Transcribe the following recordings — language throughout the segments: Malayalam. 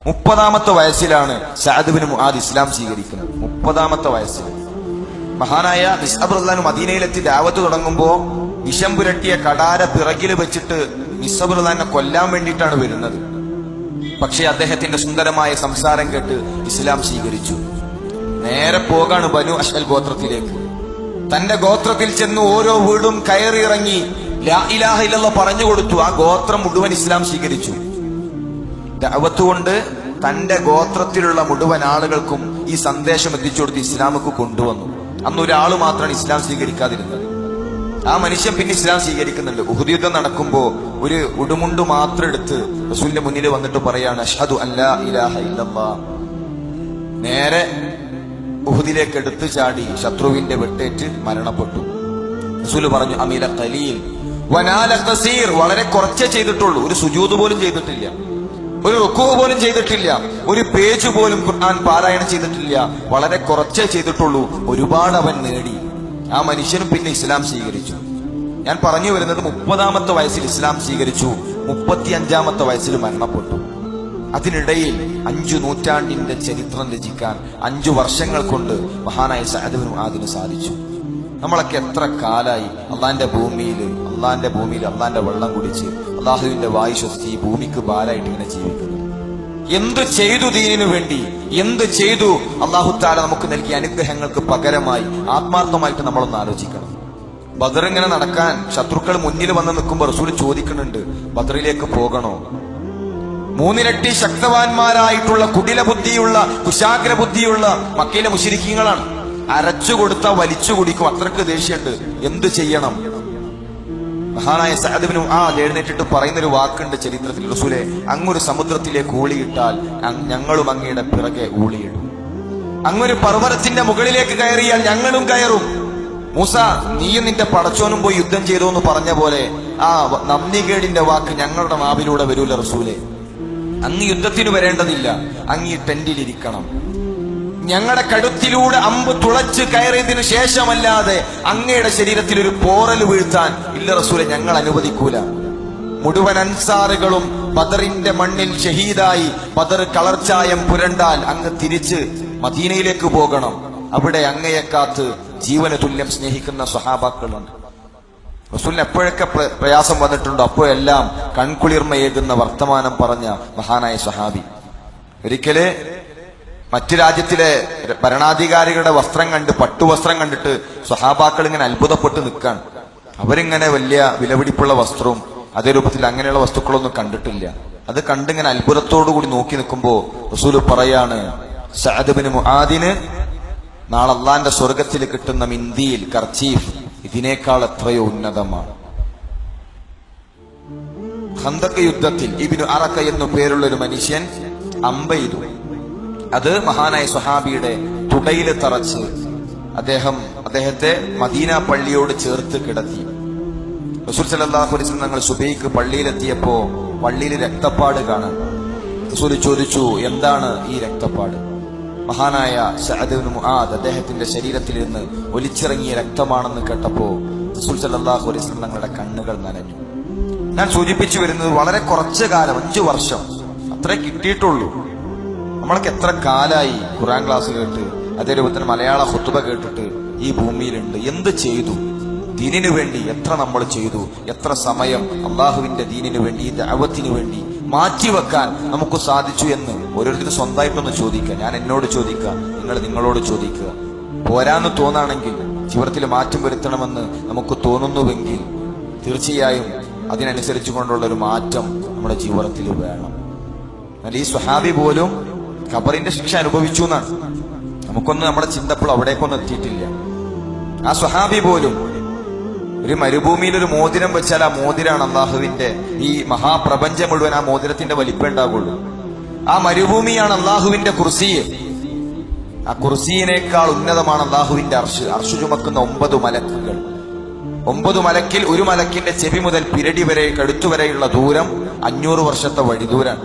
30-ാമത്തെ വയസ്സിലാണ് സഅദ് ബിൻ മുആദ് ഇസ്ലാം സ്വീകരിക്കുന്നത്. 30-ാമത്തെ വയസ്സിൽ മഹാനായ മിസ്അബ് റളിയല്ലാഹു മദീനയിലെത്തി ദഅവത്ത് തുടങ്ങുമ്പോ വിഷം പുരട്ടിയ കടാര പിറകിൽ വെച്ചിട്ട് മിസ്അബ് റളിയല്ലാഹുവിനെ കൊല്ലാൻ വേണ്ടിയിട്ടാണ് വരുന്നത്. പക്ഷേ അദ്ദേഹത്തിന്റെ സുന്ദരമായ സംസാരം കേട്ട് ഇസ്ലാം സ്വീകരിച്ചു. നേരെ പോകാണ് ബനു അശ്അൽ ഗോത്രത്തിലേക്ക്. തന്റെ ഗോത്രത്തിൽ ചെന്ന് ഓരോ വീടും കയറിയിറങ്ങി ലാ ഇലാഹ ഇല്ലല്ലാഹ് പറഞ്ഞു കൊടുത്തു. ആ ഗോത്രം മുഴുവൻ ഇസ്ലാം സ്വീകരിച്ചു. ദഅവത്ത് കൊണ്ട് തന്റെ ഗോത്രത്തിലുള്ള മുഴുവൻ ആളുകൾക്കും ഈ സന്ദേശം എത്തിച്ചു കൊടുത്ത് ഇസ്ലാമുക്ക് കൊണ്ടുവന്നു. അന്ന് ഒരാൾ മാത്രമാണ് ഇസ്ലാം സ്വീകരിക്കാതിരുന്നത്. ആ മനുഷ്യൻ പിന്നെ ഇസ്ലാം സ്വീകരിക്കുന്നുണ്ട്. ഉഹുദ് യുദ്ധം നടക്കുമ്പോ ഒരു ഉടുമുണ്ട് മാത്രം എടുത്ത് റസൂലിന്റെ മുന്നിൽ വന്നിട്ട് പറയാണ് അഷ്ഹദു അല്ലാ ഇലാഹ ഇല്ലല്ലാഹ്. നേരെ ഉഹുദിലേക്ക് എടുത്തു ചാടി ശത്രുവിന്റെ വെട്ടേറ്റ് മരണപ്പെട്ടു. റസൂൽ പറഞ്ഞു അമീല ഖലീൽ വനാല ഖസീർ. വളരെ കുറച്ചേ ചെയ്തിട്ടുള്ളൂ. ഒരു സുജൂദ് പോലും ചെയ്തിട്ടില്ല, ഒരു റുക്കൂ പോലും ചെയ്തിട്ടില്ല, ഒരു പേജ് പോലും ഖുർആൻ പാരായണം ചെയ്തിട്ടില്ല. വളരെ കുറച്ചേ ചെയ്തിട്ടുള്ളൂ. ഒരുപാട് അവൻ നേടി. ആ മനുഷ്യനും പിന്നെ ഇസ്ലാം സ്വീകരിച്ചു. ഞാൻ പറഞ്ഞു വരുന്നത് 30-ാമത്തെ വയസ്സിൽ ഇസ്ലാം സ്വീകരിച്ചു, 35-ാമത്തെ വയസ്സിൽ മരണപ്പെട്ടു. അതിനിടയിൽ 5 നൂറ്റാണ്ടിന്റെ ചരിത്രം രചിക്കാൻ 5 വർഷങ്ങൾ കൊണ്ട് മഹാനായ സഅദ് ബിൻ മുആദിന് സാധിച്ചു. നമ്മളൊക്കെ എത്ര കാലായി അള്ളാന്റെ ഭൂമിയിൽ അള്ളാന്റെ വെള്ളം കുടിച്ച് അള്ളാഹുവിന്റെ വായു ശ്വസിച്ച് ഈ ഭൂമിക്ക് ഭാരമായിട്ട് ഇങ്ങനെ ജീവിക്കുന്നു. എന്ത് ചെയ്തു ദീനിനു വേണ്ടി, എന്ത് ചെയ്തു അള്ളാഹു തആല നമുക്ക് നൽകിയ അനുഗ്രഹങ്ങൾക്ക് പകരമായി? ആത്മാർത്ഥമായിട്ട് നമ്മളൊന്ന് ആലോചിക്കണം. ബദർ ഇങ്ങനെ നടക്കാൻ ശത്രുക്കൾ മുന്നിൽ വന്ന് നിൽക്കുമ്പോൾ റസൂൽ ചോദിക്കുന്നുണ്ട്, ബദറിലേക്ക് പോകണോ? 3 ഇരട്ടി ശക്തവാന്മാരായിട്ടുള്ള കുടില ബുദ്ധിയുള്ള കുശാഗ്ര ബുദ്ധിയുള്ള മക്കയിലെ മുശ്രിക്കീങ്ങളാണ്. അരച്ചു കൊടുത്താൽ വലിച്ചു കുടിക്കും, അത്രക്ക് ദേഷ്യമുണ്ട്. എന്ത് ചെയ്യണം? മഹാനായ സഅദ് ബിൻ മുആദ് എഴുന്നേറ്റിട്ട് പറയുന്നൊരു വാക്കുണ്ട് ചരിത്രത്തിൽ, റസൂലെ അങ്ങൊരു സമുദ്രത്തിലേക്ക് ഊളിയിട്ടാൽ ഞങ്ങളും അങ്ങയുടെ പിറകെ ഊളിയിടും. അങ്ങൊരു പർവ്വതത്തിന്റെ മുകളിലേക്ക് കയറിയാൽ ഞങ്ങളും കയറും. മൂസ നീയും നിന്റെ പടച്ചോനും പോയി യുദ്ധം ചെയ്തോ എന്ന് പറഞ്ഞ പോലെ ആ നന്ദികേടിന്റെ വാക്ക് ഞങ്ങളുടെ നാവിലൂടെ വരൂല റസൂലെ. അങ്ങ് യുദ്ധത്തിന് വരേണ്ടതില്ല, അങ്ങ് ഈ ടെന്റിലിരിക്കണം. ഞങ്ങളുടെ കഴുത്തിലൂടെ അമ്പ് തുളച്ച് കയറിയതിനു ശേഷമല്ലാതെ അങ്ങയുടെ ശരീരത്തിൽ ഒരു പോറൽ വീഴ്ത്താൻ ഇല്ല റസൂലെ, ഞങ്ങൾ അനുവദിക്കൂല. മുഴുവൻ അൻസാറുകളും ബദറിന്റെ മണ്ണിൽ ഷഹീദായി ബദർ കളർച്ചായം പുരണ്ടാൽ അങ്ങ് തിരിച്ച് മദീനയിലേക്ക് പോകണം. അവിടെ അങ്ങയെ കാത്ത് ജീവന തുല്യം സ്നേഹിക്കുന്ന സ്വഹാബാക്കളുണ്ട്. റസൂലിന് എപ്പോഴൊക്കെ പ്രയാസം വന്നിട്ടുണ്ടോ അപ്പോഴെല്ലാം കൺകുളിർമയേകുന്ന വർത്തമാനം പറഞ്ഞ മഹാനായ സ്വഹാബി. ഒരിക്കല് മറ്റു രാജ്യത്തിലെ ഭരണാധികാരികളുടെ വസ്ത്രം കണ്ട്, പട്ടുവസ്ത്രം കണ്ടിട്ട് സ്വഹാബാക്കൾ ഇങ്ങനെ അത്ഭുതപ്പെട്ട് നിൽക്കാണ്. അവരിങ്ങനെ വലിയ വിലപിടിപ്പുള്ള വസ്ത്രവും അതേ രൂപത്തിൽ അങ്ങനെയുള്ള വസ്തുക്കളൊന്നും കണ്ടിട്ടില്ല. അത് കണ്ടിങ്ങനെ അത്ഭുതത്തോടുകൂടി നോക്കി നിൽക്കുമ്പോ റസൂൽ പറയാണ്, സഅദ് ബിൻ മുആദിന് നാളെ അള്ളാന്റെ സ്വർഗത്തിൽ കിട്ടുന്ന മിന്തിയിൽ കർച്ചീഫ് ഇതിനേക്കാൾ എത്രയോ ഉന്നതമാണ്. ഖന്തഖ് യുദ്ധത്തിൽ ഇബ്നു അറഖ എന്നു പേരുള്ള ഒരു മനുഷ്യൻ അമ്പെയ്തു. അത് മഹാനായ സ്വഹാബിയുടെ തുടയിൽ തറച്ച് അദ്ദേഹത്തെ മദീന പള്ളിയോട് ചേർത്ത് കിടത്തി. റസൂൽ സല്ലല്ലാഹു അലൈഹി വസല്ലം ഞങ്ങൾ സുബൈക്ക് പള്ളിയിലെത്തിയപ്പോ പള്ളിയിൽ രക്തപ്പാട് കാണാൻ. റസൂൽ ചോദിച്ചു, എന്താണ് ഈ രക്തപ്പാട്? മഹാനായ സഅദ് ബിൻ മുആദ് അദ്ദേഹത്തിന്റെ ശരീരത്തിൽ നിന്ന് ഒലിച്ചിറങ്ങിയ രക്തമാണെന്ന് കേട്ടപ്പോ റസൂൽ സല്ലല്ലാഹു അലൈഹി വസല്ലം ഞങ്ങളുടെ കണ്ണുകൾ നനഞ്ഞു. ഞാൻ സൂചിപ്പിച്ചു വരുന്നത് വളരെ കുറച്ചു കാലം, 5 വർഷം അത്രേ കിട്ടിയിട്ടുള്ളൂ. നമ്മളൊക്കെ എത്ര കാലായി ഖുർആൻ ക്ലാസ് കേട്ട് അതേ രൂപത്തിൽ മലയാള ഖുത്ബ കേട്ടിട്ട് ഈ ഭൂമിയിലുണ്ട്. എന്ത് ചെയ്തു ദീനിനു വേണ്ടി? എത്ര നമ്മൾ ചെയ്തു? എത്ര സമയം അള്ളാഹുവിന്റെ ദീനിനു വേണ്ടി, ദഅവത്തിന് വേണ്ടി മാറ്റിവെക്കാൻ നമുക്ക് സാധിച്ചു എന്ന് ഓരോരുത്തരും സ്വന്തമായിട്ടൊന്ന് ചോദിക്കുക. ഞാൻ എന്നോട് ചോദിക്കുക, നിങ്ങൾ നിങ്ങളോട് ചോദിക്കുക. പോരാന്ന് തോന്നാണെങ്കിൽ, ജീവിതത്തിൽ മാറ്റം വരുത്തണമെന്ന് നമുക്ക് തോന്നുന്നുവെങ്കിൽ തീർച്ചയായും അതിനനുസരിച്ചു കൊണ്ടുള്ള ഒരു മാറ്റം നമ്മുടെ ജീവിതത്തിൽ വേണം. എന്നാൽ ഈ സ്വഹാബി പോലും ഖബറിന്റെ ശിക്ഷ അനുഭവിച്ചു എന്നാണ്. നമുക്കൊന്നും നമ്മുടെ ചിന്തപ്പോൾ അവിടേക്കൊന്നും എത്തിയിട്ടില്ല. ആ സ്വഹാബി പോലും ഒരു മരുഭൂമിയിൽ ഒരു മോതിരം വെച്ചാൽ ആ മോതിരാണ് അള്ളാഹുവിന്റെ ഈ മഹാപ്രപഞ്ചം മുഴുവൻ ആ മോതിരത്തിന്റെ വലിപ്പം ഉണ്ടാകുള്ളൂ. ആ മരുഭൂമിയാണ് അള്ളാഹുവിന്റെ കുർസി. ആ കുർസിയിനേക്കാൾ ഉന്നതമാണ് അള്ളാഹുവിന്റെ അർശ്. അർശ് ചുമക്കുന്ന 9 മലക്കുകൾ. 9 മലക്കിൽ ഒരു മലക്കിന്റെ ചെവി മുതൽ പിരടി വരെ, കഴുത്തുവരെയുള്ള ദൂരം 500 വർഷത്തെ വഴിദൂരാണ്.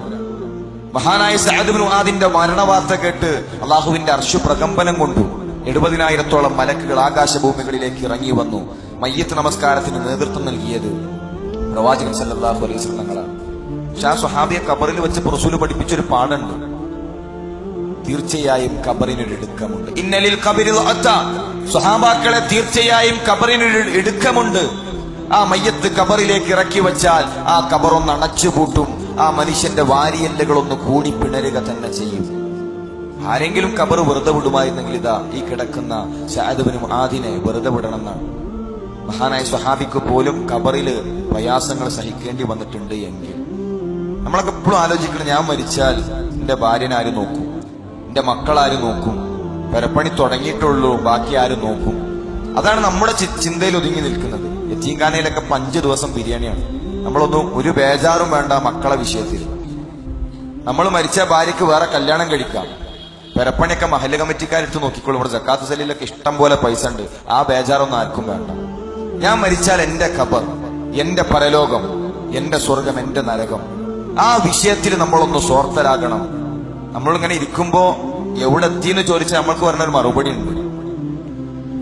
മഹാനായ സഅദ് ബിൻ മുആദിന്റെ മരണവാർത്ത കേട്ട് അള്ളാഹുവിന്റെ അർശ് പ്രകമ്പനം കൊണ്ടു. 70,000-ഓളം മലക്കുകൾ ആകാശഭൂമികളിലേക്ക് ഇറങ്ങി വന്നു. മയ്യത്ത് നമസ്കാരത്തിന് നേതൃത്വം നൽകിയത് പ്രവാചകൻ സല്ലല്ലാഹു അലൈഹി വസല്ലം തങ്ങളാണ്. പക്ഷെ ആ സ്വഹാബിയെ ഖബറിൽ വെച്ച് റസൂൽ പഠിപ്പിച്ചൊരു പാടുണ്ട്. തീർച്ചയായും ഖബറിനൊരു ഇടുക്കമുണ്ട്. ഇന്നലിൽ ഖബരി ലഅത്ത, സ്വഹാബാക്കളെ തീർച്ചയായും ഖബറിനൊരു ഇടുക്കമുണ്ട്. ആ മയ്യത്ത് ഖബറിലേക്ക് ഇറക്കി വെച്ചാൽ ആ ഖബറൊന്ന് അടച്ചുപൂട്ടും. ആ മനുഷ്യന്റെ വാരിയല്ലുകളൊന്ന് കൂടി പിണരുക തന്നെ ചെയ്യും. ആരെങ്കിലും ഖബർ വെറുതെ വിടുമായിരുന്നെങ്കിൽ ഇതാ ഈ കിടക്കുന്ന സഅദ് ഇബ്നു മുആദിനെ വെറുതെ വിടണമെന്നാണ്. മഹാനായ സ്വഹാബിക്ക് പോലും ഖബറില് പ്രയാസങ്ങൾ സഹിക്കേണ്ടി വന്നിട്ടുണ്ട് എങ്കിൽ നമ്മളൊക്കെ എപ്പോഴും ആലോചിക്കണം, ഞാൻ മരിച്ചാൽ എന്റെ ഭാര്യനെ ആര് നോക്കും, എന്റെ മക്കളാര് നോക്കും, പെരപ്പണി തുടങ്ങിയിട്ടുള്ളൂ, ബാക്കി ആര് നോക്കും? അതാണ് നമ്മുടെ ചിന്തയിൽ ഒതുങ്ങി നിൽക്കുന്നത്. യത്തീംഖാനയിലൊക്കെ 5 ദിവസം ബിരിയാണിയാണ്. നമ്മളൊന്നും ഒരു ബേജാറും വേണ്ട മക്കളെ വിഷയത്തിൽ. നമ്മൾ മരിച്ച ഭാര്യയ്ക്ക് വേറെ കല്യാണം കഴിക്കാം, പെരപ്പണിയൊക്കെ മഹല്ല് കമ്മിറ്റിക്കാരിട്ട് നോക്കിക്കോളും. ഇവിടെ സക്കാത്ത് സലീലൊക്കെ ഇഷ്ടം പോലെ പൈസ ഉണ്ട്, ആ ബേജാറൊന്നും ആർക്കും വേണ്ട. ഞാൻ മരിച്ചാൽ എന്റെ ഖബർ, എന്റെ പരലോകം, എന്റെ സ്വർഗം, എന്റെ നരകം, ആ വിഷയത്തിൽ നമ്മളൊന്ന് സ്വാർത്ഥരാകണം. നമ്മളിങ്ങനെ ഇരിക്കുമ്പോ എവിടെ എത്തിയെന്ന് ചോദിച്ചാൽ നമ്മൾക്ക് പറഞ്ഞൊരു മറുപടി ഉണ്ട്.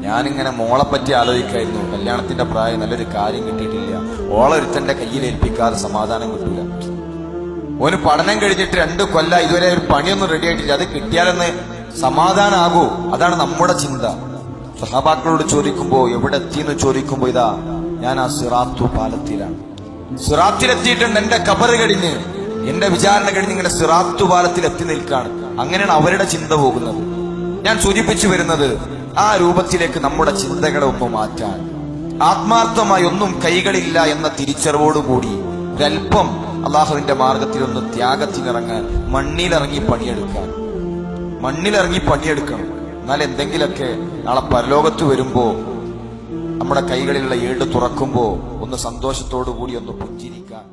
ഞാനിങ്ങനെ മോളെ പറ്റി ആലോചിക്കായിരുന്നു, കല്യാണത്തിന്റെ പ്രായം, നല്ലൊരു കാര്യം കിട്ടിയിട്ടില്ല, ഓളൊരുത്തന്റെ കയ്യിൽ ഏൽപ്പിക്കാതെ സമാധാനം കിട്ടൂല. ഓന് പഠനം കഴിഞ്ഞിട്ട് 2 കൊല്ലം ഇതുവരെ ഒരു പണിയൊന്നും റെഡി ആയിട്ടില്ല, അത് കിട്ടിയാലെന്ന് സമാധാനാകൂ. അതാണ് നമ്മുടെ ചിന്ത. സഹാബാക്കളോട് ചോദിക്കുമ്പോ എവിടെ എത്തിയെന്ന് ചോദിക്കുമ്പോ ഇതാ ഞാൻ ആ സിറാത്തു പാലത്തിലാണ്, സിറാത്തിലെത്തിയിട്ടുണ്ട്, എന്റെ ഖബർ കഴിഞ്ഞ്, എന്റെ വിചാരണ കഴിഞ്ഞ് ഇങ്ങനെ സിറാത്തു പാലത്തിൽ എത്തി നിൽക്കാണ്. അങ്ങനെയാണ് അവരുടെ ചിന്ത പോകുന്നത്. ഞാൻ സൂചിപ്പിച്ചു വരുന്നത് ആ രൂപത്തിലേക്ക് നമ്മുടെ ചിന്തകളെ ഒന്ന് മാറ്റാൻ, ആത്മാർത്ഥമായി ഒന്നും കൈകളില്ല എന്ന തിരിച്ചറിവോടുകൂടി ഒരൽപ്പം അള്ളാഹുവിന്റെ മാർഗത്തിൽ ഒന്ന് ത്യാഗത്തിനിറങ്ങാൻ, മണ്ണിലിറങ്ങി പണിയെടുക്കണം. എന്നാൽ എന്തെങ്കിലൊക്കെ നാളെ പരലോകത്ത് വരുമ്പോ നമ്മുടെ കൈകളിലുള്ള ഏട് തുറക്കുമ്പോ ഒന്ന് സന്തോഷത്തോടു കൂടി ഒന്ന് പുഞ്ചിരിക്കാൻ